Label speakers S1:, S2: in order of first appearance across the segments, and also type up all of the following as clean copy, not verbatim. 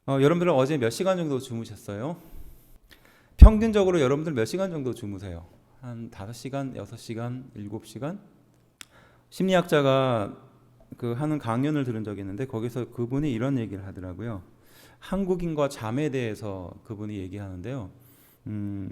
S1: 여러분들은 어제 몇 시간 정도 주무셨어요? 평균적으로 여러분들 몇 시간 정도 주무세요? 한 5시간, 6시간, 7시간? 심리학자가 하는 강연을 들은 적이 있는데 거기서 그분이 이런 얘기를 하더라고요. 한국인과 잠에 대해서 그분이 얘기하는데요.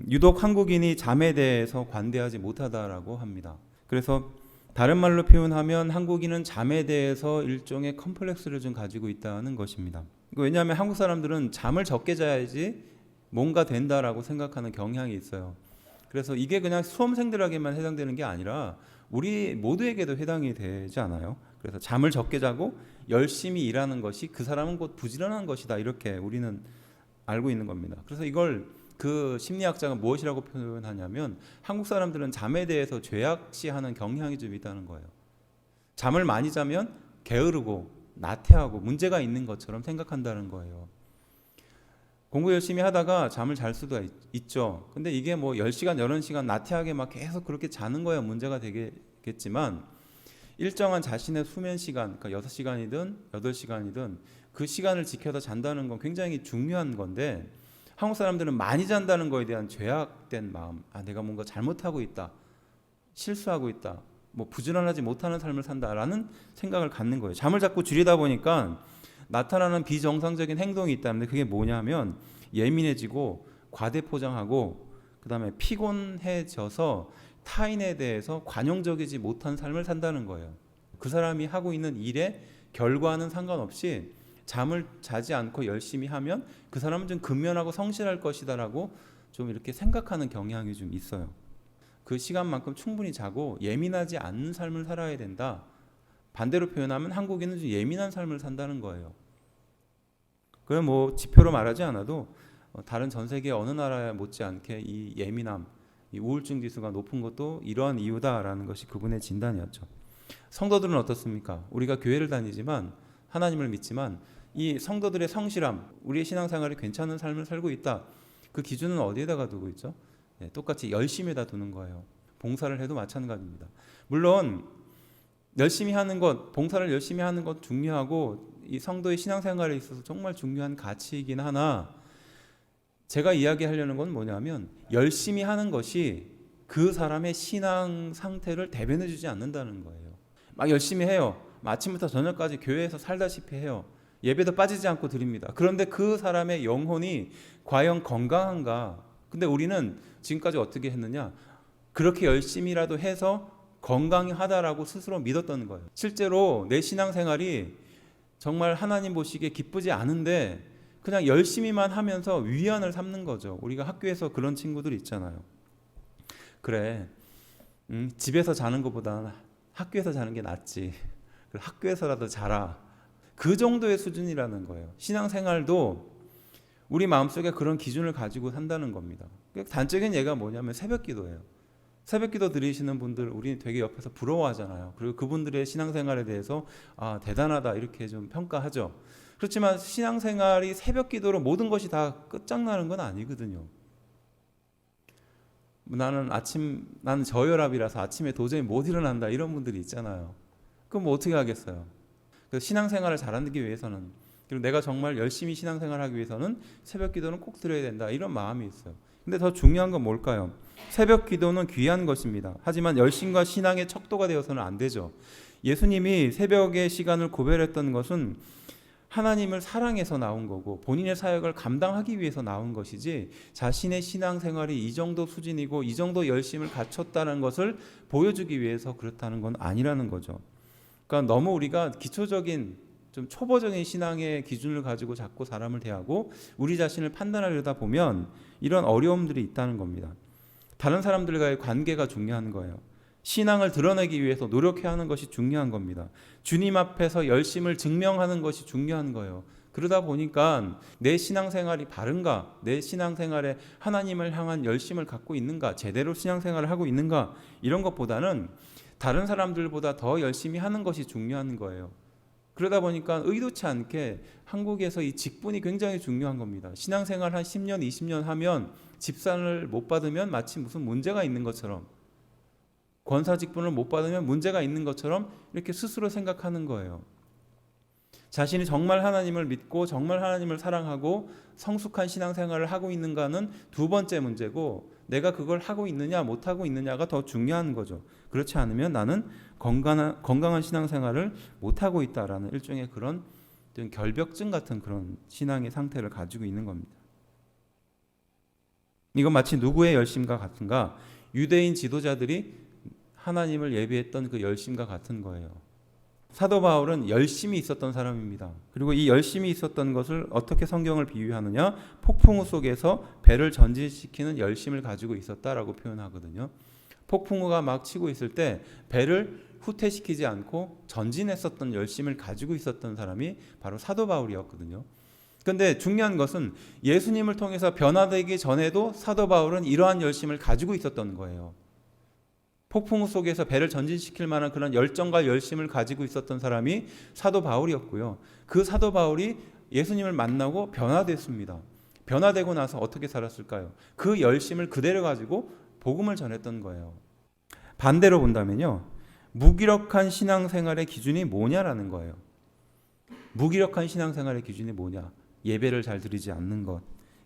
S1: 유독 한국인이 잠에 대해서 관대하지 못하다라고 합니다. 그래서 다른 말로 표현하면 한국인은 잠에 대해서 일종의 컴플렉스를 좀 가지고 있다는 것입니다. 왜냐하면 한국 사람들은 잠을 적게 자야지 뭔가 된다라고 생각하는 경향이 있어요. 그래서 이게 그냥 수험생들에게만 해당되는 게 아니라 우리 모두에게도 해당이 되지 않아요. 그래서 잠을 적게 자고 열심히 일하는 것이 그 사람은 곧 부지런한 것이다, 이렇게 우리는 알고 있는 겁니다. 그래서 이걸 그 심리학자가 무엇이라고 표현하냐면 한국 사람들은 잠에 대해서 죄악시하는 경향이 좀 있다는 거예요. 잠을 많이 자면 게으르고 나태하고 문제가 있는 것처럼 생각한다는 거예요. 공부 열심히 하다가 잠을 잘 수도 있죠. 근데 이게 뭐 10시간, 11시간 나태하게 막 계속 그렇게 자는 거야 문제가 되겠지만 일정한 자신의 수면 시간, 그러니까 6시간이든 8시간이든 그 시간을 지켜서 잔다는 건 굉장히 중요한 건데 한국 사람들은 많이 잔다는 거에 대한 죄악된 마음, 내가 뭔가 잘못하고 있다, 실수하고 있다, 뭐 부지런하지 못하는 삶을 산다라는 생각을 갖는 거예요. 잠을 자꾸 줄이다 보니까 나타나는 비정상적인 행동이 있다는데 그게 뭐냐면 예민해지고 과대포장하고 그다음에 피곤해져서 타인에 대해서 관용적이지 못한 삶을 산다는 거예요. 그 사람이 하고 있는 일에 결과는 상관없이 잠을 자지 않고 열심히 하면 그 사람은 좀 근면하고 성실할 것이다라고 좀 이렇게 생각하는 경향이 좀 있어요. 그 시간만큼 충분히 자고 예민하지 않는 삶을 살아야 된다. 반대로 표현하면 한국인은 좀 예민한 삶을 산다는 거예요. 그건 뭐 지표로 말하지 않아도 다른 전 세계 어느 나라에 못지않게 이 예민함, 이 우울증 지수가 높은 것도 이러한 이유다라는 것이 그분의 진단이었죠. 성도들은 어떻습니까? 우리가 교회를 다니지만 하나님을 믿지만 이 성도들의 성실함, 우리의 신앙생활이 괜찮은 삶을 살고 있다. 그 기준은 어디에다가 두고 있죠? 똑같이 열심히에다 두는 거예요. 봉사를 해도 마찬가지입니다. 물론 열심히 하는 것, 봉사를 열심히 하는 것 중요하고 이 성도의 신앙생활에 있어서 정말 중요한 가치이긴 하나 제가 이야기하려는 건 뭐냐면 열심히 하는 것이 그 사람의 신앙 상태를 대변해 주지 않는다는 거예요. 막 열심히 해요. 아침부터 저녁까지 교회에서 살다시피 해요. 예배도 빠지지 않고 드립니다. 그런데 그 사람의 영혼이 과연 건강한가? 근데 우리는 지금까지 어떻게 했느냐? 그렇게 열심히라도 해서 건강하다라고 스스로 믿었던 거예요. 실제로 내 신앙생활이 정말 하나님 보시기에 기쁘지 않은데 그냥 열심히만 하면서 위안을 삼는 거죠. 우리가 학교에서 그런 친구들 있잖아요. 그래, 집에서 자는 것보다 학교에서 자는 게 낫지. 학교에서라도 자라. 그 정도의 수준이라는 거예요. 신앙생활도 우리 마음속에 그런 기준을 가지고 산다는 겁니다. 단적인 예가 뭐냐면 새벽기도예요. 새벽기도 드리시는 분들 우리 되게 옆에서 부러워하잖아요. 그리고 그분들의 신앙생활에 대해서 대단하다 이렇게 좀 평가하죠. 그렇지만 신앙생활이 새벽기도로 모든 것이 다 끝장나는 건 아니거든요. 나는 저혈압이라서 아침에 도저히 못 일어난다 이런 분들이 있잖아요. 그럼 뭐 어떻게 하겠어요? 그래서 신앙생활을 잘하기 위해서는 그리고 내가 정말 열심히 신앙생활하기 위해서는 새벽기도는 꼭 드려야 된다 이런 마음이 있어요. 근데 더 중요한 건 뭘까요? 새벽 기도는 귀한 것입니다. 하지만 열심과 신앙의 척도가 되어서는 안 되죠. 예수님이 새벽의 시간을 고별했던 것은 하나님을 사랑해서 나온 거고 본인의 사역을 감당하기 위해서 나온 것이지 자신의 신앙생활이 이 정도 수준이고 이 정도 열심을 갖췄다는 것을 보여주기 위해서 그렇다는 건 아니라는 거죠. 그러니까 너무 우리가 기초적인 좀 초보적인 신앙의 기준을 가지고 자꾸 사람을 대하고 우리 자신을 판단하려다 보면 이런 어려움들이 있다는 겁니다. 다른 사람들과의 관계가 중요한 거예요. 신앙을 드러내기 위해서 노력해야 하는 것이 중요한 겁니다. 주님 앞에서 열심을 증명하는 것이 중요한 거예요. 그러다 보니까 내 신앙생활이 바른가, 내 신앙생활에 하나님을 향한 열심을 갖고 있는가, 제대로 신앙생활을 하고 있는가 이런 것보다는 다른 사람들보다 더 열심히 하는 것이 중요한 거예요. 그러다 보니까 의도치 않게 한국에서 이 직분이 굉장히 중요한 겁니다. 신앙생활 한 10년, 20년 하면 집산을 못 받으면 마치 무슨 문제가 있는 것처럼 권사 직분을 못 받으면 문제가 있는 것처럼 이렇게 스스로 생각하는 거예요. 자신이 정말 하나님을 믿고 정말 하나님을 사랑하고 성숙한 신앙생활을 하고 있는가는 두 번째 문제고, 내가 그걸 하고 있느냐 못하고 있느냐가 더 중요한 거죠. 그렇지 않으면 나는 건강한 신앙생활을 못하고 있다라는 일종의 그런 결벽증 같은 그런 신앙의 상태를 가지고 있는 겁니다. 이건 마치 누구의 열심과 같은가? 유대인 지도자들이 하나님을 예비했던 그 열심과 같은 거예요. 사도 바울은 열심이 있었던 사람입니다. 그리고 이 열심이 있었던 것을 어떻게 성경을 비유하느냐? 폭풍우 속에서 배를 전진시키는 열심을 가지고 있었다라고 표현하거든요. 폭풍우가 막 치고 있을 때 배를 후퇴시키지 않고 전진했었던 열심을 가지고 있었던 사람이 바로 사도 바울이었거든요. 그런데 중요한 것은 예수님을 통해서 변화되기 전에도 사도 바울은 이러한 열심을 가지고 있었던 거예요. 폭풍우 속에서 배를 전진시킬 만한 그런 열정과 열심을 가지고 있었던 사람이 사도 바울이었고요. 그 사도 바울이 예수님을 만나고 변화됐습니다. 변화되고 나서 어떻게 살았을까요? 그 열심을 그대로 가지고 복음을 전했던 거예요. 반대로 본다면요, 무기력한 신앙생활의 기준이 뭐냐라는 거예요. 무기력한 신앙생활의 기준이 뭐냐? 예배를 잘 드리지 않는 것,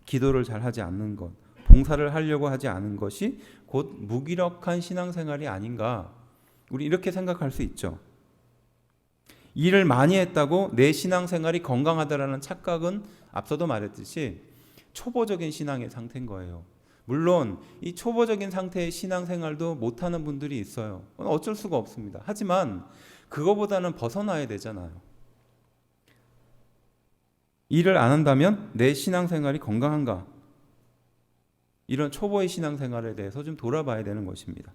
S1: 기도를 잘 하지 않는 것, 봉사를 하려고 하지 않은 것이 곧 무기력한 신앙생활이 아닌가, 우리 이렇게 생각할 수 있죠. 일을 많이 했다고 내 신앙생활이 건강하다라는 착각은 앞서도 말했듯이 초보적인 신앙의 상태인 거예요. 물론 이 초보적인 상태의 신앙생활도 못하는 분들이 있어요. 어쩔 수가 없습니다. 하지만 그거보다는 벗어나야 되잖아요. 일을 안 한다면 내 신앙생활이 건강한가? 이런 초보의 신앙생활에 대해서 좀 돌아봐야 되는 것입니다.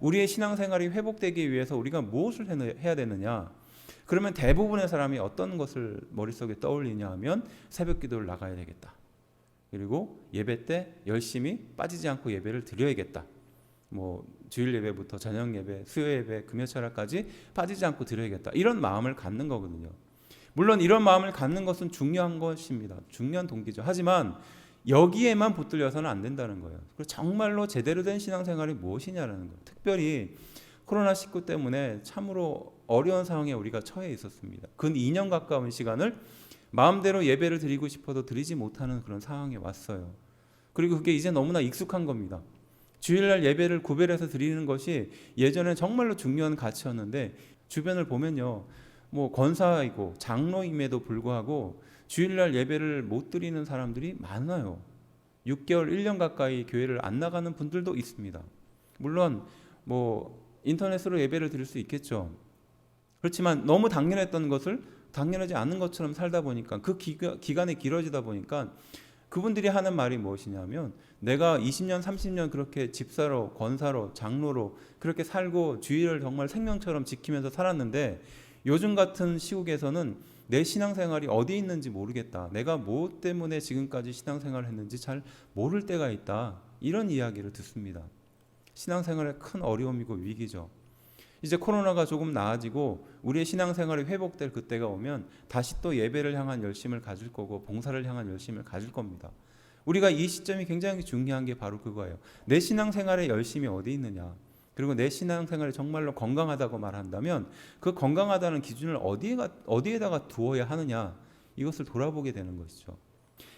S1: 우리의 신앙생활이 회복되기 위해서 우리가 무엇을 해야 되느냐? 그러면 대부분의 사람이 어떤 것을 머릿속에 떠올리냐 하면 새벽 기도를 나가야 되겠다. 그리고 예배 때 열심히 빠지지 않고 예배를 드려야겠다. 주일 예배부터 저녁 예배, 수요 예배, 금요철학까지 빠지지 않고 드려야겠다. 이런 마음을 갖는 거거든요. 물론 이런 마음을 갖는 것은 중요한 것입니다. 중요한 동기죠. 하지만 여기에만 붙들려서는 안 된다는 거예요. 그리고 정말로 제대로 된 신앙생활이 무엇이냐라는 거예요. 특별히 코로나19 때문에 참으로 어려운 상황에 우리가 처해 있었습니다. 근 2년 가까운 시간을 마음대로 예배를 드리고 싶어도 드리지 못하는 그런 상황에 왔어요. 그리고 그게 이제 너무나 익숙한 겁니다. 주일날 예배를 구별해서 드리는 것이 예전에 정말로 중요한 가치였는데, 주변을 보면요, 권사이고 장로임에도 불구하고 주일날 예배를 못 드리는 사람들이 많아요. 6개월, 1년 가까이 교회를 안 나가는 분들도 있습니다. 물론 인터넷으로 예배를 드릴 수 있겠죠. 그렇지만 너무 당연했던 것을 당연하지 않은 것처럼 살다 보니까, 그 기간이 길어지다 보니까 그분들이 하는 말이 무엇이냐면, 내가 20년, 30년 그렇게 집사로, 권사로, 장로로 그렇게 살고 주일을 정말 생명처럼 지키면서 살았는데 요즘 같은 시국에서는 내 신앙생활이 어디 있는지 모르겠다. 내가 뭐 때문에 지금까지 신앙생활을 했는지 잘 모를 때가 있다. 이런 이야기를 듣습니다. 신앙생활의 큰 어려움이고 위기죠. 이제 코로나가 조금 나아지고 우리의 신앙생활이 회복될 그때가 오면 다시 또 예배를 향한 열심을 가질 거고 봉사를 향한 열심을 가질 겁니다. 우리가 이 시점이 굉장히 중요한 게 바로 그거예요. 내 신앙생활의 열심이 어디 있느냐. 그리고 내 신앙생활이 정말로 건강하다고 말한다면 그 건강하다는 기준을 어디에다가 두어야 하느냐, 이것을 돌아보게 되는 것이죠.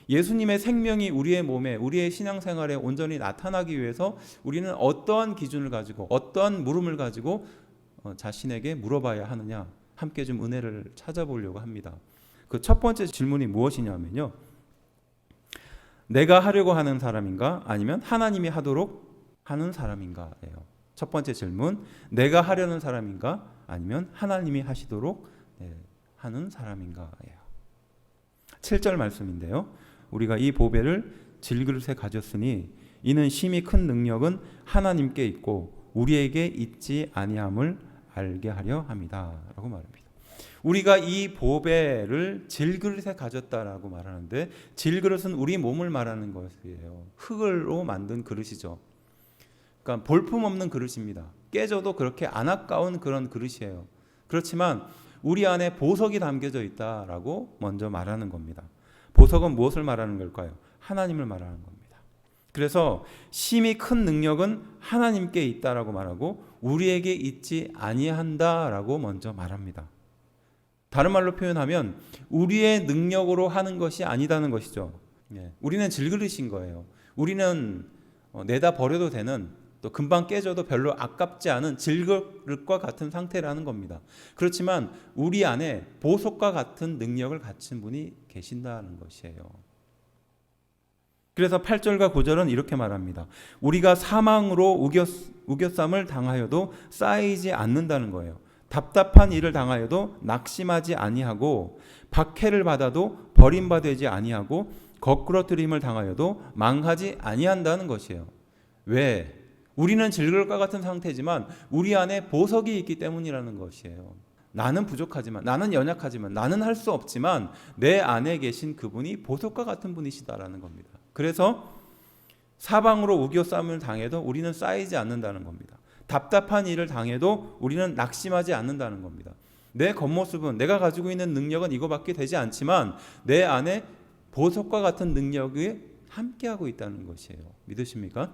S1: 예수님의 생명이 우리의 몸에, 우리의 신앙생활에 온전히 나타나기 위해서 우리는 어떠한 기준을 가지고 어떠한 물음을 가지고 자신에게 물어봐야 하느냐, 함께 좀 은혜를 찾아보려고 합니다. 그 첫 번째 질문이 무엇이냐면요, 내가 하려고 하는 사람인가 아니면 하나님이 하도록 하는 사람인가예요. 첫 번째 질문, 내가 하려는 사람인가 아니면 하나님이 하시도록 하는 사람인가예요. 7절 말씀인데요, 우리가 이 보배를 질그릇에 가졌으니 이는 심히 큰 능력은 하나님께 있고 우리에게 있지 아니함을 알게 하려 함이다 라고 말합니다. 우리가 이 보배를 질그릇에 가졌다라고 말하는데, 질그릇은 우리 몸을 말하는 것이에요. 흙으로 만든 그릇이죠. 그러니까 볼품없는 그릇입니다. 깨져도 그렇게 안 아까운 그런 그릇이에요. 그렇지만 우리 안에 보석이 담겨져 있다라고 먼저 말하는 겁니다. 보석은 무엇을 말하는 걸까요? 하나님을 말하는 겁니다. 그래서 심히 큰 능력은 하나님께 있다라고 말하고 우리에게 있지 아니한다라고 먼저 말합니다. 다른 말로 표현하면 우리의 능력으로 하는 것이 아니다는 것이죠. 우리는 질그릇인 거예요. 우리는 내다 버려도 되는, 또 금방 깨져도 별로 아깝지 않은 질그릇과 같은 상태라는 겁니다. 그렇지만 우리 안에 보석과 같은 능력을 갖춘 분이 계신다는 것이에요. 그래서 8절과 9절은 이렇게 말합니다. 우리가 사망으로 우겨쌈을 당하여도 쌓이지 않는다는 거예요. 답답한 일을 당하여도 낙심하지 아니하고, 박해를 받아도 버림받지 아니하고, 거꾸러뜨림을 당하여도 망하지 아니한다는 것이에요. 왜? 우리는 질그릇과 같은 상태지만 우리 안에 보석이 있기 때문이라는 것이에요. 나는 부족하지만, 나는 연약하지만, 나는 할 수 없지만 내 안에 계신 그분이 보석과 같은 분이시다라는 겁니다. 그래서 사방으로 우겨쌈을 당해도 우리는 쌓이지 않는다는 겁니다. 답답한 일을 당해도 우리는 낙심하지 않는다는 겁니다. 내 겉모습은, 내가 가지고 있는 능력은 이거밖에 되지 않지만 내 안에 보석과 같은 능력이 함께하고 있다는 것이에요. 믿으십니까?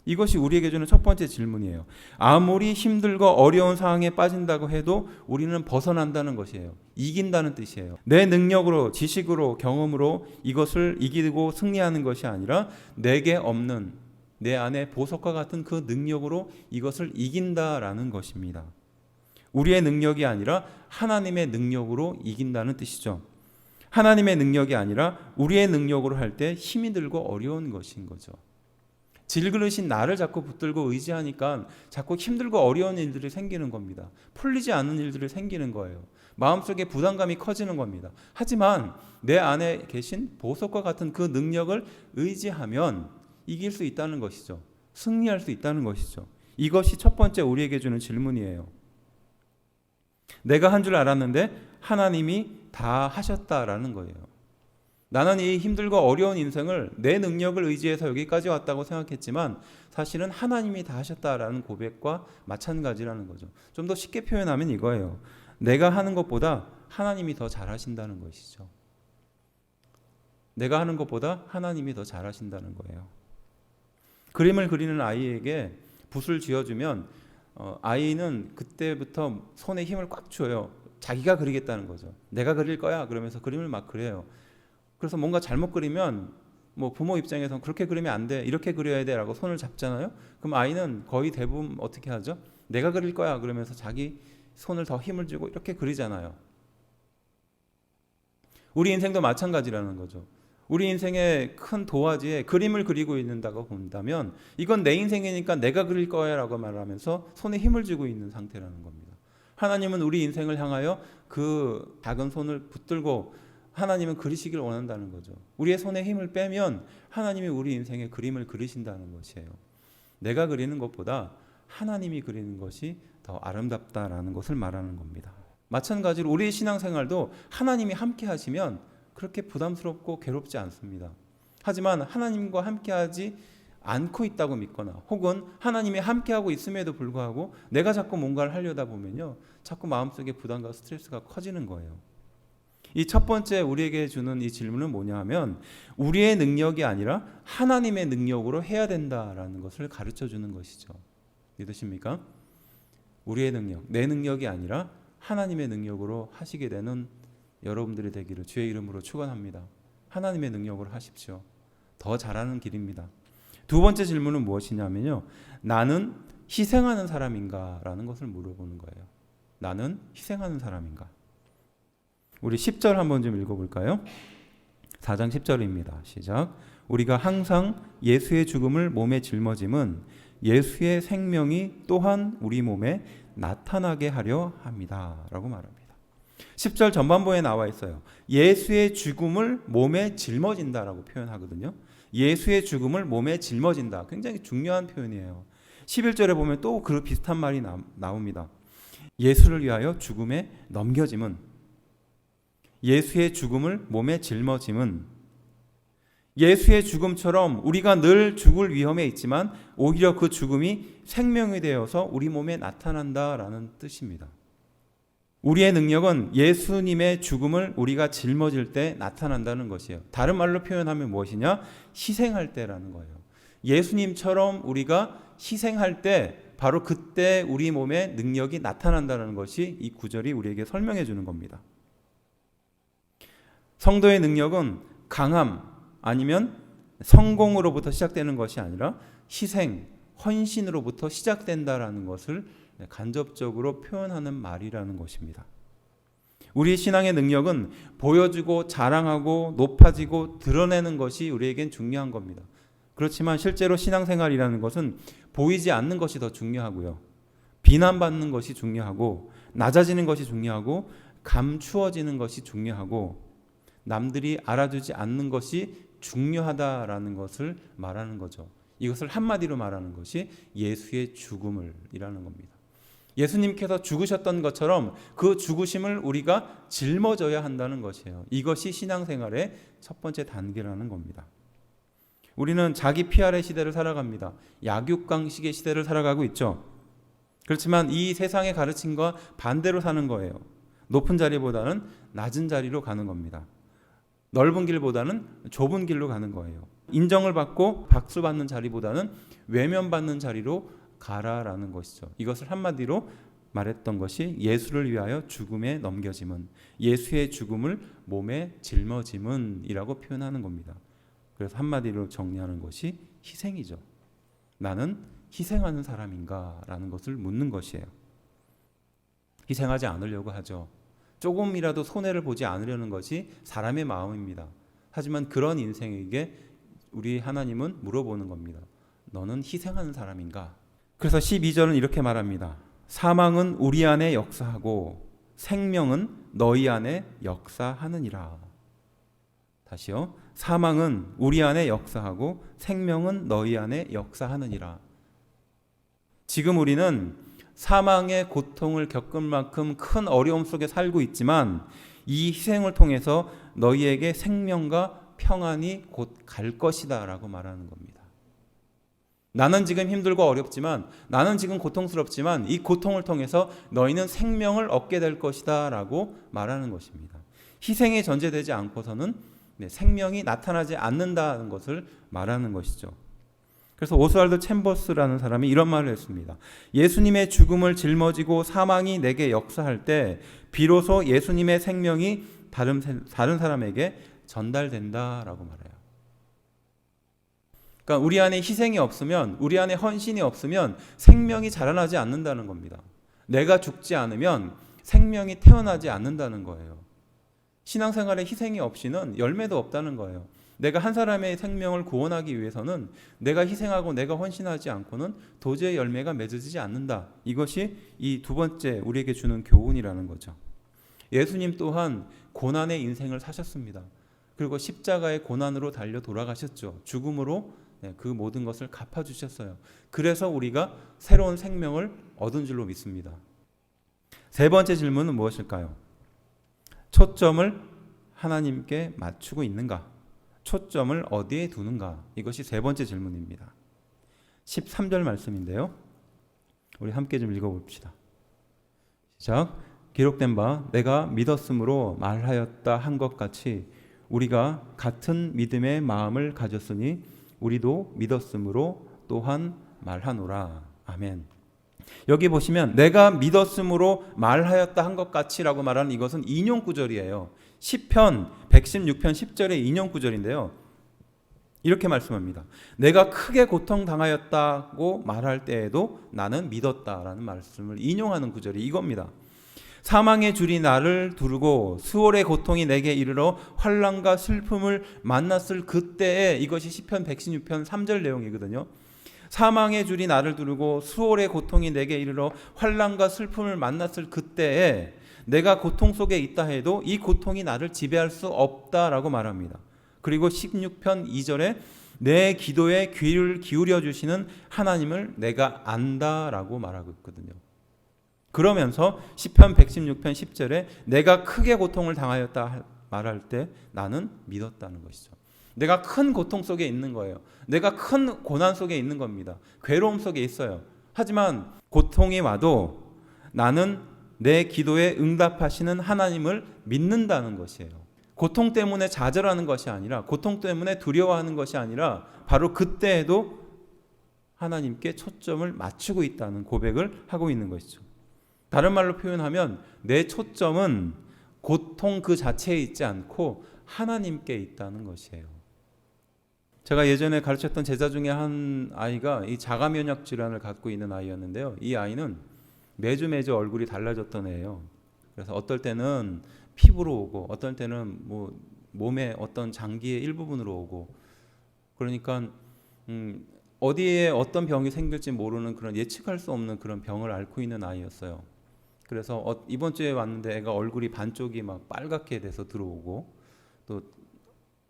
S1: 이것이 우리에게 주는 첫 번째 질문이에요. 아무리 힘들고 어려운 상황에 빠진다고 해도 우리는 벗어난다는 것이에요. 이긴다는 뜻이에요. 내 능력으로, 지식으로, 경험으로 이것을 이기고 승리하는 것이 아니라 내게 없는, 내 안에 보석과 같은 그 능력으로 이것을 이긴다라는 것입니다. 우리의 능력이 아니라 하나님의 능력으로 이긴다는 뜻이죠. 하나님의 능력이 아니라 우리의 능력으로 할 때 힘이 들고 어려운 것인 거죠. 질그릇인 나를 자꾸 붙들고 의지하니까 자꾸 힘들고 어려운 일들이 생기는 겁니다. 풀리지 않는 일들이 생기는 거예요. 마음속에 부담감이 커지는 겁니다. 하지만 내 안에 계신 보석과 같은 그 능력을 의지하면 이길 수 있다는 것이죠. 승리할 수 있다는 것이죠. 이것이 첫 번째 우리에게 주는 질문이에요. 내가 한 줄 알았는데 하나님이 다 하셨다라는 거예요. 나는 이 힘들고 어려운 인생을 내 능력을 의지해서 여기까지 왔다고 생각했지만 사실은 하나님이 다 하셨다라는 고백과 마찬가지라는 거죠. 좀 더 쉽게 표현하면 이거예요. 내가 하는 것보다 하나님이 더 잘하신다는 것이죠. 내가 하는 것보다 하나님이 더 잘하신다는 거예요. 그림을 그리는 아이에게 붓을 쥐어주면 아이는 그때부터 손에 힘을 꽉 줘요. 자기가 그리겠다는 거죠. 내가 그릴 거야 그러면서 그림을 막 그려요. 그래서 뭔가 잘못 그리면 부모 입장에서는 그렇게 그리면 안 돼, 이렇게 그려야 돼 라고 손을 잡잖아요. 그럼 아이는 거의 대부분 어떻게 하죠? 내가 그릴 거야 그러면서 자기 손을 더 힘을 주고 이렇게 그리잖아요. 우리 인생도 마찬가지라는 거죠. 우리 인생의 큰 도화지에 그림을 그리고 있는다고 본다면 이건 내 인생이니까 내가 그릴 거야 라고 말하면서 손에 힘을 주고 있는 상태라는 겁니다. 하나님은 우리 인생을 향하여 그 작은 손을 붙들고 하나님은 그리시길 원한다는 거죠. 우리의 손에 힘을 빼면 하나님이 우리 인생의 그림을 그리신다는 것이에요. 내가 그리는 것보다 하나님이 그리는 것이 더 아름답다라는 것을 말하는 겁니다. 마찬가지로 우리의 신앙생활도 하나님이 함께 하시면 그렇게 부담스럽고 괴롭지 않습니다. 하지만 하나님과 함께하지 않고 있다고 믿거나 혹은 하나님이 함께하고 있음에도 불구하고 내가 자꾸 뭔가를 하려다 보면요, 자꾸 마음속에 부담과 스트레스가 커지는 거예요. 이 첫 번째 우리에게 주는 이 질문은 뭐냐 하면 우리의 능력이 아니라 하나님의 능력으로 해야 된다라는 것을 가르쳐 주는 것이죠. 믿으십니까? 우리의 능력, 내 능력이 아니라 하나님의 능력으로 하시게 되는 여러분들이 되기를 주의 이름으로 축원합니다. 하나님의 능력으로 하십시오. 더 잘하는 길입니다. 두 번째 질문은 무엇이냐면요, 나는 희생하는 사람인가? 라는 것을 물어보는 거예요. 나는 희생하는 사람인가? 우리 10절 한번 좀 읽어볼까요? 4장 10절입니다. 시작. 우리가 항상 예수의 죽음을 몸에 짊어짐은 예수의 생명이 또한 우리 몸에 나타나게 하려 합니다. 라고 말합니다. 10절 전반부에 나와 있어요. 예수의 죽음을 몸에 짊어진다라고 표현하거든요. 예수의 죽음을 몸에 짊어진다. 굉장히 중요한 표현이에요. 11절에 보면 또 그 비슷한 말이 나옵니다. 예수를 위하여 죽음에 넘겨짐은, 예수의 죽음을 몸에 짊어짐은, 예수의 죽음처럼 우리가 늘 죽을 위험에 있지만 오히려 그 죽음이 생명이 되어서 우리 몸에 나타난다라는 뜻입니다. 우리의 능력은 예수님의 죽음을 우리가 짊어질 때 나타난다는 것이에요. 다른 말로 표현하면 무엇이냐? 희생할 때라는 거예요. 예수님처럼 우리가 희생할 때 바로 그때 우리 몸에 능력이 나타난다는 것이 이 구절이 우리에게 설명해 주는 겁니다. 성도의 능력은 강함 아니면 성공으로부터 시작되는 것이 아니라 희생, 헌신으로부터 시작된다라는 것을 간접적으로 표현하는 말이라는 것입니다. 우리 신앙의 능력은 보여주고 자랑하고 높아지고 드러내는 것이 우리에겐 중요한 겁니다. 그렇지만 실제로 신앙생활이라는 것은 보이지 않는 것이 더 중요하고요. 비난받는 것이 중요하고 낮아지는 것이 중요하고 감추어지는 것이 중요하고 남들이 알아주지 않는 것이 중요하다라는 것을 말하는 거죠. 이것을 한마디로 말하는 것이 예수의 죽음을이라는 겁니다. 예수님께서 죽으셨던 것처럼 그 죽으심을 우리가 짊어져야 한다는 것이에요. 이것이 신앙생활의 첫 번째 단계라는 겁니다. 우리는 자기 PR의 시대를 살아갑니다. 약육강식의 시대를 살아가고 있죠. 그렇지만 이 세상의 가르침과 반대로 사는 거예요. 높은 자리보다는 낮은 자리로 가는 겁니다. 넓은 길보다는 좁은 길로 가는 거예요. 인정을 받고 박수 받는 자리보다는 외면받는 자리로 가라라는 것이죠. 이것을 한마디로 말했던 것이 예수를 위하여 죽음에 넘겨짐은, 예수의 죽음을 몸에 짊어짐은 이라고 표현하는 겁니다. 그래서 한마디로 정리하는 것이 희생이죠. 나는 희생하는 사람인가? 라는 것을 묻는 것이에요. 희생하지 않으려고 하죠. 조금이라도 손해를 보지 않으려는 것이 사람의 마음입니다. 하지만 그런 인생에게 우리 하나님은 물어보는 겁니다. 너는 희생하는 사람인가? 그래서 12절은 이렇게 말합니다. 사망은 우리 안에 역사하고 생명은 너희 안에 역사하느니라. 다시요. 사망은 우리 안에 역사하고 생명은 너희 안에 역사하느니라. 지금 우리는 사망의 고통을 겪을 만큼 큰 어려움 속에 살고 있지만 이 희생을 통해서 너희에게 생명과 평안이 곧 갈 것이다 라고 말하는 겁니다. 나는 지금 힘들고 어렵지만, 나는 지금 고통스럽지만 이 고통을 통해서 너희는 생명을 얻게 될 것이다 라고 말하는 것입니다. 희생이 전제되지 않고서는 생명이 나타나지 않는다는 것을 말하는 것이죠. 그래서 오스왈드 챔버스라는 사람이 이런 말을 했습니다. 예수님의 죽음을 짊어지고 사망이 내게 역사할 때 비로소 예수님의 생명이 다른 사람에게 전달된다라고 말해요. 그러니까 우리 안에 희생이 없으면, 우리 안에 헌신이 없으면 생명이 자라나지 않는다는 겁니다. 내가 죽지 않으면 생명이 태어나지 않는다는 거예요. 신앙생활에 희생이 없이는 열매도 없다는 거예요. 내가 한 사람의 생명을 구원하기 위해서는 내가 희생하고 내가 헌신하지 않고는 도저히 열매가 맺어지지 않는다. 이것이 이 두 번째 우리에게 주는 교훈이라는 거죠. 예수님 또한 고난의 인생을 사셨습니다. 그리고 십자가의 고난으로 달려 돌아가셨죠. 죽음으로 그 모든 것을 갚아주셨어요. 그래서 우리가 새로운 생명을 얻은 줄로 믿습니다. 세 번째 질문은 무엇일까요? 초점을 하나님께 맞추고 있는가? 초점을 어디에 두는가? 이것이 세 번째 질문입니다. 13절 말씀인데요. 우리 함께 좀 읽어봅시다. 시작. 기록된 바 내가 믿었으므로 말하였다 한 것 같이 우리가 같은 믿음의 마음을 가졌으니 우리도 믿었으므로 또한 말하노라. 아멘. 여기 보시면 내가 믿었으므로 말하였다 한 것 같이라고 말하는 이것은 인용 구절이에요. 시편 116편 10절의 인용 구절인데요. 이렇게 말씀합니다. 내가 크게 고통당하였다고 말할 때에도 나는 믿었다라는 말씀을 인용하는 구절이 이겁니다. 사망의 줄이 나를 두르고 수월의 고통이 내게 이르러 환난과 슬픔을 만났을 그때에, 이것이 시편 116편 3절 내용이거든요. 사망의 줄이 나를 두르고 수월의 고통이 내게 이르러 환난과 슬픔을 만났을 그때에 내가 고통 속에 있다 해도 이 고통이 나를 지배할 수 없다라고 말합니다. 그리고 16편 2절에 내 기도에 귀를 기울여 주시는 하나님을 내가 안다라고 말하고 있거든요. 그러면서 시편 116편 10절에 내가 크게 고통을 당하였다 말할 때 나는 믿었다는 것이죠. 내가 큰 고통 속에 있는 거예요. 내가 큰 고난 속에 있는 겁니다. 괴로움 속에 있어요. 하지만 고통이 와도 나는 내 기도에 응답하시는 하나님을 믿는다는 것이에요. 고통 때문에 좌절하는 것이 아니라, 고통 때문에 두려워하는 것이 아니라 바로 그때에도 하나님께 초점을 맞추고 있다는 고백을 하고 있는 것이죠. 다른 말로 표현하면 내 초점은 고통 그 자체에 있지 않고 하나님께 있다는 것이에요. 제가 예전에 가르쳤던 제자 중에 한 아이가 이 자가 면역 질환을 갖고 있는 아이였는데요. 이 아이는 매주 얼굴이 달라졌던 애예요. 그래서 어떨 때는 피부로 오고 어떨 때는 뭐 몸의 어떤 장기의 일부분으로 오고, 그러니까 어디에 어떤 병이 생길지 모르는 그런 예측할 수 없는 그런 병을 앓고 있는 아이였어요. 그래서 이번 주에 왔는데 애가 얼굴이 반쪽이 막 빨갛게 돼서 들어오고, 또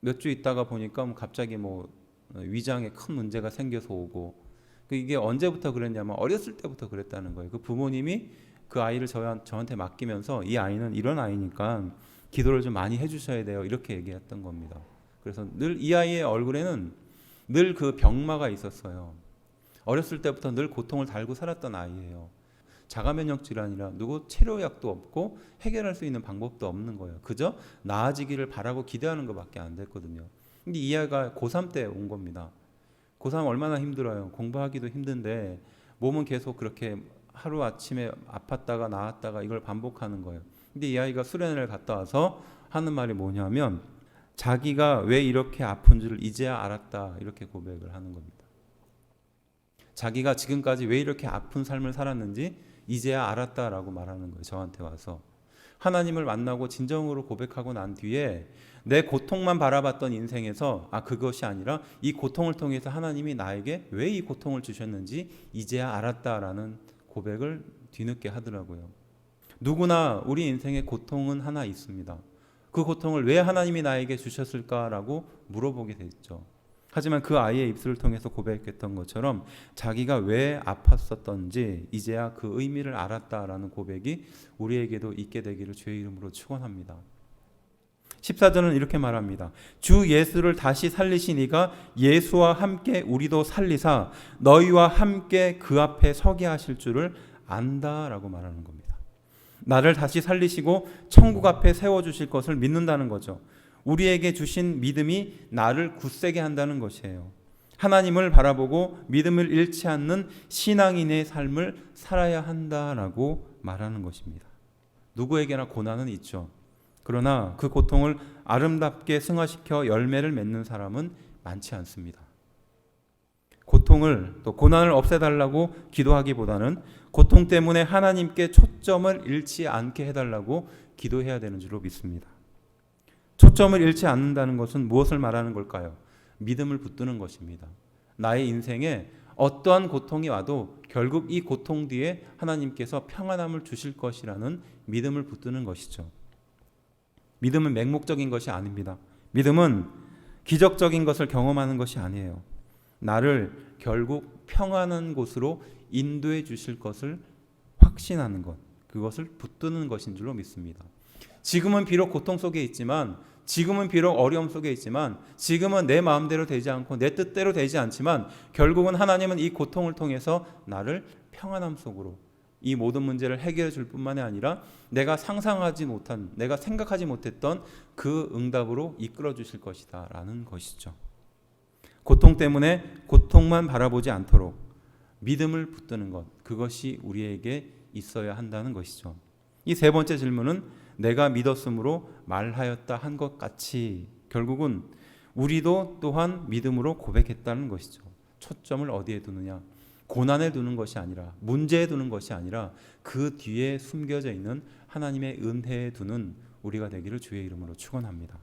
S1: 몇 주 있다가 보니까 갑자기 뭐 위장에 큰 문제가 생겨서 오고, 이게 언제부터 그랬냐면 어렸을 때부터 그랬다는 거예요. 그 부모님이 그 아이를 저한테 맡기면서 이 아이는 이런 아이니까 기도를 좀 많이 해주셔야 돼요, 이렇게 얘기했던 겁니다. 그래서 늘 이 아이의 얼굴에는 늘 그 병마가 있었어요. 어렸을 때부터 늘 고통을 달고 살았던 아이예요. 자가면역 질환이라 누구 치료약도 없고 해결할 수 있는 방법도 없는 거예요. 그저 나아지기를 바라고 기대하는 것밖에 안 됐거든요. 근데 이 아이가 고3 때 온 겁니다. 고3 얼마나 힘들어요. 공부하기도 힘든데 몸은 계속 그렇게 하루 아침에 아팠다가 나았다가 이걸 반복하는 거예요. 근데 이 아이가 수련회를 갔다 와서 하는 말이 뭐냐면 자기가 왜 이렇게 아픈 줄을 이제야 알았다, 이렇게 고백을 하는 겁니다. 자기가 지금까지 왜 이렇게 아픈 삶을 살았는지 이제야 알았다라고 말하는 거예요. 저한테 와서 하나님을 만나고 진정으로 고백하고 난 뒤에 내 고통만 바라봤던 인생에서 그것이 아니라 이 고통을 통해서 하나님이 나에게 왜 이 고통을 주셨는지 이제야 알았다라는 고백을 뒤늦게 하더라고요. 누구나 우리 인생에 고통은 하나 있습니다. 그 고통을 왜 하나님이 나에게 주셨을까라고 물어보게 됐죠. 하지만 그 아이의 입술을 통해서 고백했던 것처럼 자기가 왜 아팠었던지 이제야 그 의미를 알았다라는 고백이 우리에게도 있게 되기를 주의 이름으로 축원합니다. 14절은 이렇게 말합니다. 주 예수를 다시 살리신 이가 예수와 함께 우리도 살리사 너희와 함께 그 앞에 서게 하실 줄을 안다라고 말하는 겁니다. 나를 다시 살리시고 천국 앞에 세워주실 것을 믿는다는 거죠. 우리에게 주신 믿음이 나를 굳세게 한다는 것이에요. 하나님을 바라보고 믿음을 잃지 않는 신앙인의 삶을 살아야 한다라고 말하는 것입니다. 누구에게나 고난은 있죠. 그러나 그 고통을 아름답게 승화시켜 열매를 맺는 사람은 많지 않습니다. 고통을 또 고난을 없애달라고 기도하기보다는 고통 때문에 하나님께 초점을 잃지 않게 해달라고 기도해야 되는 줄로 믿습니다. 초점을 잃지 않는다는 것은 무엇을 말하는 걸까요? 믿음을 붙드는 것입니다. 나의 인생에 어떠한 고통이 와도 결국 이 고통 뒤에 하나님께서 평안함을 주실 것이라는 믿음을 붙드는 것이죠. 믿음은 맹목적인 것이 아닙니다. 믿음은 기적적인 것을 경험하는 것이 아니에요. 나를 결국 평안한 곳으로 인도해 주실 것을 확신하는 것, 그것을 붙드는 것인 줄로 믿습니다. 지금은 비록 고통 속에 있지만, 지금은 비록 어려움 속에 있지만, 지금은 내 마음대로 되지 않고 내 뜻대로 되지 않지만 결국은 하나님은 이 고통을 통해서 나를 평안함 속으로 이 모든 문제를 해결해 줄 뿐만이 아니라 내가 상상하지 못한, 내가 생각하지 못했던 그 응답으로 이끌어 주실 것이다 라는 것이죠. 고통 때문에 고통만 바라보지 않도록 믿음을 붙드는 것, 그것이 우리에게 있어야 한다는 것이죠. 이 세 번째 질문은 내가 믿었으므로 말하였다 한 것 같이 결국은 우리도 또한 믿음으로 고백했다는 것이죠. 초점을 어디에 두느냐? 고난에 두는 것이 아니라, 문제에 두는 것이 아니라 그 뒤에 숨겨져 있는 하나님의 은혜에 두는 우리가 되기를 주의 이름으로 축원합니다.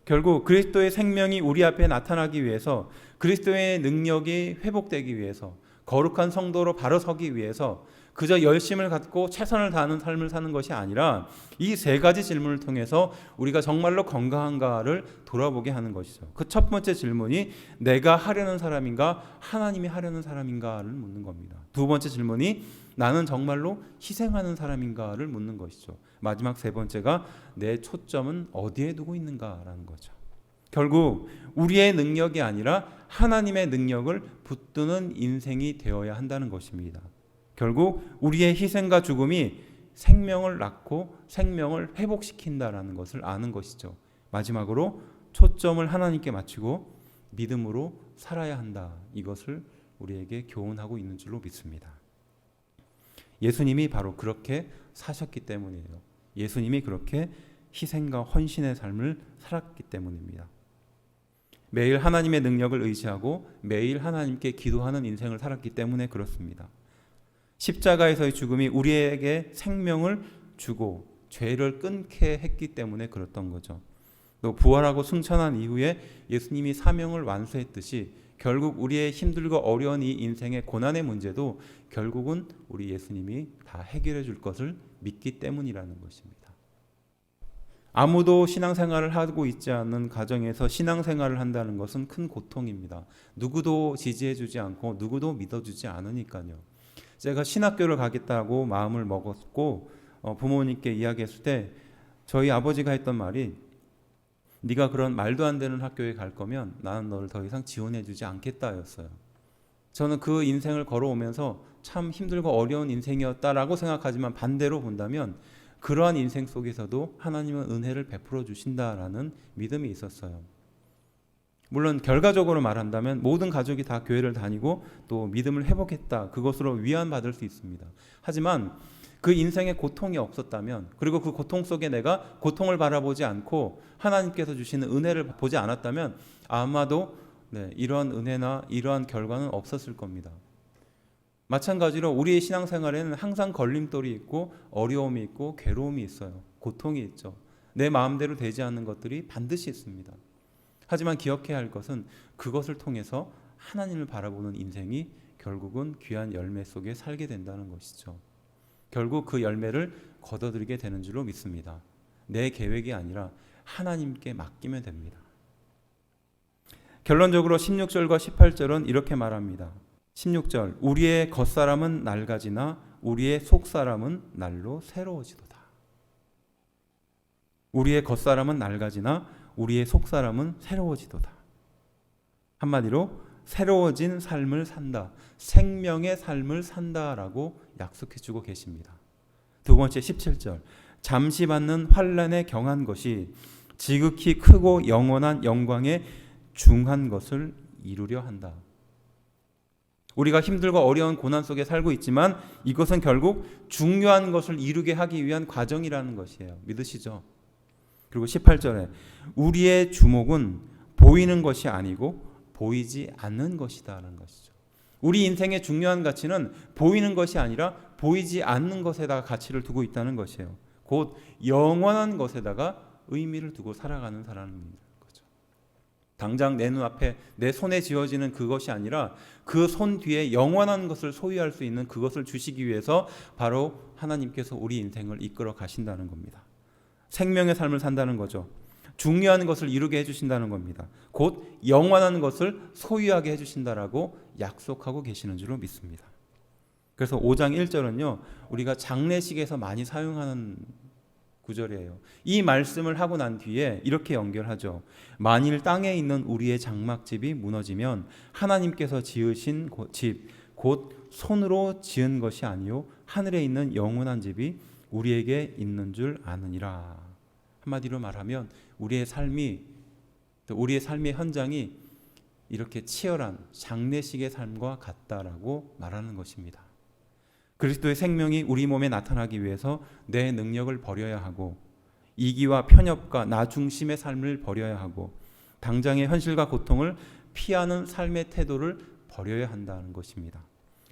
S1: 결국 그리스도의 생명이 우리 앞에 나타나기 위해서, 그리스도의 능력이 회복되기 위해서, 거룩한 성도로 바로 서기 위해서 그저 열심을 갖고 최선을 다하는 삶을 사는 것이 아니라 이 세 가지 질문을 통해서 우리가 정말로 건강한가를 돌아보게 하는 것이죠. 그 첫 번째 질문이 내가 하려는 사람인가, 하나님이 하려는 사람인가를 묻는 겁니다. 두 번째 질문이 나는 정말로 희생하는 사람인가를 묻는 것이죠. 마지막 세 번째가 내 초점은 어디에 두고 있는가라는 거죠. 결국 우리의 능력이 아니라 하나님의 능력을 붙드는 인생이 되어야 한다는 것입니다. 결국 우리의 희생과 죽음이 생명을 낳고 생명을 회복시킨다라는 것을 아는 것이죠. 마지막으로 초점을 하나님께 맞추고 믿음으로 살아야 한다. 이것을 우리에게 교훈하고 있는 줄로 믿습니다. 예수님이 바로 그렇게 사셨기 때문이에요. 예수님이 그렇게 희생과 헌신의 삶을 살았기 때문입니다. 매일 하나님의 능력을 의지하고 매일 하나님께 기도하는 인생을 살았기 때문에 그렇습니다. 십자가에서의 죽음이 우리에게 생명을 주고 죄를 끊게 했기 때문에 그랬던 거죠. 또 부활하고 승천한 이후에 예수님이 사명을 완수했듯이 결국 우리의 힘들고 어려운 이 인생의 고난의 문제도 결국은 우리 예수님이 다 해결해 줄 것을 믿기 때문이라는 것입니다. 아무도 신앙생활을 하고 있지 않는 가정에서 신앙생활을 한다는 것은 큰 고통입니다. 누구도 지지해 주지 않고 누구도 믿어주지 않으니까요. 제가 신학교를 가겠다고 마음을 먹었고 부모님께 이야기했을 때 저희 아버지가 했던 말이 네가 그런 말도 안 되는 학교에 갈 거면 나는 너를 더 이상 지원해 주지 않겠다였어요. 저는 그 인생을 걸어오면서 참 힘들고 어려운 인생이었다라고 생각하지만 반대로 본다면 그러한 인생 속에서도 하나님은 은혜를 베풀어 주신다라는 믿음이 있었어요. 물론 결과적으로 말한다면 모든 가족이 다 교회를 다니고 또 믿음을 회복했다, 그것으로 위안받을 수 있습니다. 하지만 그 인생에 고통이 없었다면, 그리고 그 고통 속에 내가 고통을 바라보지 않고 하나님께서 주시는 은혜를 보지 않았다면 아마도 이러한 은혜나 이러한 결과는 없었을 겁니다. 마찬가지로 우리의 신앙생활에는 항상 걸림돌이 있고 어려움이 있고 괴로움이 있어요. 고통이 있죠. 내 마음대로 되지 않는 것들이 반드시 있습니다. 하지만 기억해야 할 것은 그것을 통해서 하나님을 바라보는 인생이 결국은 귀한 열매 속에 살게 된다는 것이죠. 결국 그 열매를 거둬들이게 되는 줄로 믿습니다. 내 계획이 아니라 하나님께 맡기면 됩니다. 결론적으로 16절과 18절은 이렇게 말합니다. 16절, 우리의 겉사람은 낡아지나 우리의 속사람은 날로 새로워지도다. 우리의 겉사람은 낡아지나 우리의 속사람은 새로워지도다. 한마디로 새로워진 삶을 산다, 생명의 삶을 산다라고 약속해주고 계십니다. 두 번째 17절, 잠시 받는 환난에 경한 것이 지극히 크고 영원한 영광에 중한 것을 이루려 한다. 우리가 힘들고 어려운 고난 속에 살고 있지만 이것은 결국 중요한 것을 이루게 하기 위한 과정이라는 것이에요. 믿으시죠? 그리고 18절에 우리의 주목은 보이는 것이 아니고 보이지 않는 것이다라는 것이죠. 우리 인생의 중요한 가치는 보이는 것이 아니라 보이지 않는 것에다가 가치를 두고 있다는 것이에요. 곧 영원한 것에다가 의미를 두고 살아가는 사람입니다. 당장 내 눈앞에 내 손에 쥐어지는 그것이 아니라 그 손 뒤에 영원한 것을 소유할 수 있는 그것을 주시기 위해서 바로 하나님께서 우리 인생을 이끌어 가신다는 겁니다. 생명의 삶을 산다는 거죠. 중요한 것을 이루게 해주신다는 겁니다. 곧 영원한 것을 소유하게 해주신다라고 약속하고 계시는 줄로 믿습니다. 그래서 5장 1절은요, 우리가 장례식에서 많이 사용하는 구절이에요. 이 말씀을 하고 난 뒤에 이렇게 연결하죠. 만일 땅에 있는 우리의 장막집이 무너지면 하나님께서 지으신 집, 곧 손으로 지은 것이 아니요 하늘에 있는 영원한 집이 우리에게 있는 줄 아느니라. 한마디로 말하면 우리의 삶의 현장이 이렇게 치열한 장례식의 삶과 같다라고 말하는 것입니다. 그리스도의 생명이 우리 몸에 나타나기 위해서 내 능력을 버려야 하고 이기와 편협과 나 중심의 삶을 버려야 하고 당장의 현실과 고통을 피하는 삶의 태도를 버려야 한다는 것입니다.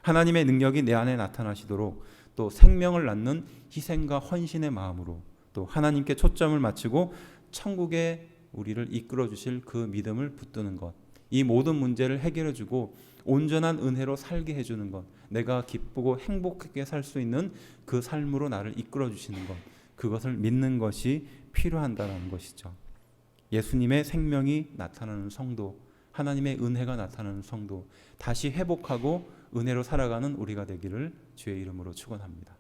S1: 하나님의 능력이 내 안에 나타나시도록 또 생명을 낳는 희생과 헌신의 마음으로 또 하나님께 초점을 맞추고 천국에 우리를 이끌어 주실 그 믿음을 붙드는 것, 이 모든 문제를 해결해 주고 온전한 은혜로 살게 해주는 것, 내가 기쁘고 행복하게 살 수 있는 그 삶으로 나를 이끌어 주시는 것, 그것을 믿는 것이 필요한다는 것이죠. 예수님의 생명이 나타나는 성도, 하나님의 은혜가 나타나는 성도, 다시 회복하고 은혜로 살아가는 우리가 되기를 주의 이름으로 축원합니다.